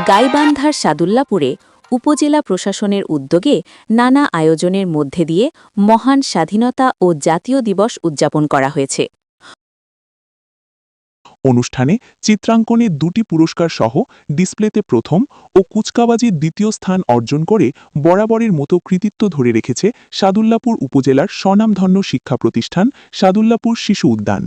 গাইবান্ধার সাদুল্লাপুরে উপজেলা প্রশাসনের উদ্যোগে নানা আয়োজনের মধ্যে দিয়ে মহান স্বাধীনতা ও জাতীয় দিবস উদযাপন করা হয়েছে। অনুষ্ঠানে চিত্রাঙ্কনে 2টি পুরস্কার সহ ডিসপ্লেতে প্রথম ও কুচকাওয়াজে দ্বিতীয় স্থান অর্জন করে বরাবরের মতো কৃতিত্ব ধরে রেখেছে সাদুল্লাপুর উপজেলার স্বনামধন্য শিক্ষা প্রতিষ্ঠান সাদুল্লাপুর শিশু উদ্যান।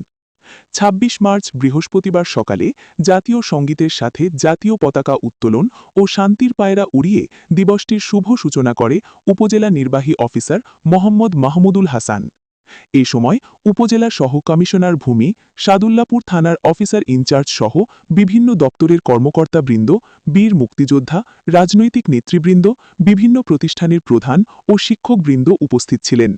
২৬ মার্চ বৃহস্পতিবার সকালে জাতীয় সঙ্গীতের সাথে জাতীয় পতাকা উত্তোলন ও শান্তির পায়রা উড়িয়ে দিবসটির শুভ সূচনা করে উপজেলা নির্বাহী অফিসার মোহাম্মদ মাহমুদুল হাসান। এ সময় উপজেলা সহ কমিশনার ভূমি, সাদুল্লাপুর থানার অফিসার ইনচার্জ সহ বিভিন্ন দপ্তরের কর্মকর্তাবৃন্দ, বীর মুক্তিযোদ্ধা, রাজনৈতিক নেতৃবৃন্দ, বিভিন্ন প্রতিষ্ঠানের প্রধান ও শিক্ষকবৃন্দ উপস্থিত ছিলেন।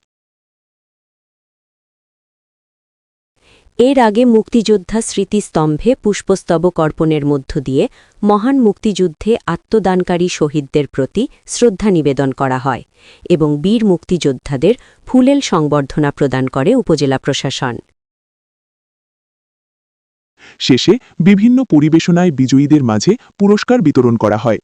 এর আগে মুক্তিযোদ্ধা স্মৃতিস্তম্ভে পুষ্পস্তবক অর্পণের মধ্য দিয়ে মহান মুক্তিযুদ্ধে আত্মদানকারী শহীদদের প্রতি শ্রদ্ধা নিবেদন করা হয় এবং বীর মুক্তিযোদ্ধাদের ফুলেল সংবর্ধনা প্রদান করে উপজেলা প্রশাসন। শেষে বিভিন্ন পরিবেশনায় বিজয়ীদের মাঝে পুরস্কার বিতরণ করা হয়।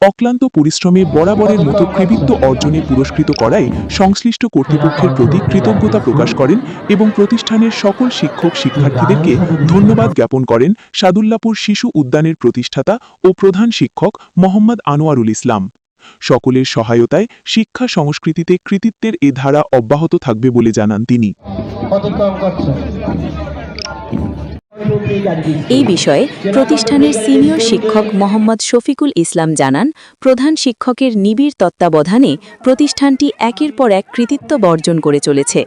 অক্লান্ত পরিশ্রমে বরাবরের মতো কৃতিত্ব অর্জনে পুরস্কৃত করায় সংশ্লিষ্ট কর্তৃপক্ষের প্রতি কৃতজ্ঞতা প্রকাশ করেন এবং প্রতিষ্ঠানের সকল শিক্ষক শিক্ষার্থীদেরকে ধন্যবাদ জ্ঞাপন করেন সাদুল্লাপুর শিশু উদ্যানের প্রতিষ্ঠাতা ও প্রধান শিক্ষক মোহাম্মদ আনোয়ারুল ইসলাম। সকলের সহায়তায় শিক্ষা সংস্কৃতিতে কৃতিত্বের এ ধারা অব্যাহত থাকবে বলে জানান তিনি। এই বিষয়ে প্রতিষ্ঠানের সিনিয়র শিক্ষক মোহাম্মদ শফিকুল ইসলাম জানান, প্রধান শিক্ষকের নিবিড় তত্ত্বাবধানে প্রতিষ্ঠানটি একের পর এক কৃতিত্ব বর্জন করে চলেছে।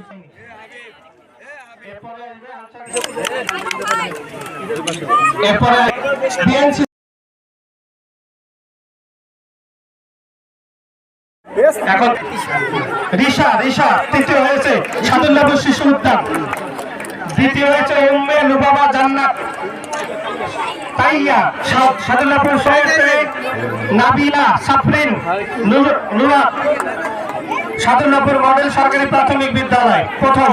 এখন রিশা তৃতীয় হয়েছে সাদুল্লাপুর শিশু উদ্যান, দ্বিতীয় হয়েছে উম্মে লুবাবা জান্নাত তাইয়া সাদুল্লাপুর শহরে, নাবিলা সাফরিন নুরা সাদুল্লাপুর মডেল সরকারি প্রাথমিক বিদ্যালয় প্রথম,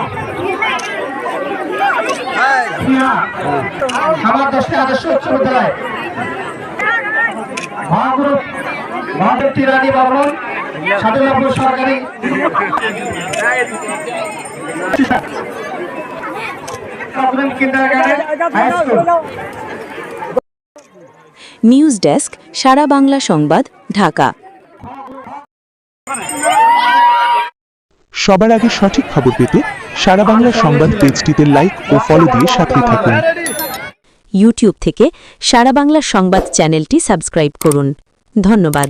আমার 10টি আদর্শ উচ্চ বিদ্যালয় মহাগ্রুপ মহাদেব তিরানি বর্মন সাদুল্লাপুর সরকারি নিউজ ডেস্ক, সারা বাংলা সংবাদ, ঢাকা। সবার আগে সঠিক খবর পেতে সারা বাংলা সংবাদ পেজটিতে লাইক ও ফলো দিয়ে সাথেই থাকুন। ইউটিউব থেকে সারা বাংলা সংবাদ চ্যানেলটি সাবস্ক্রাইব করুন। ধন্যবাদ।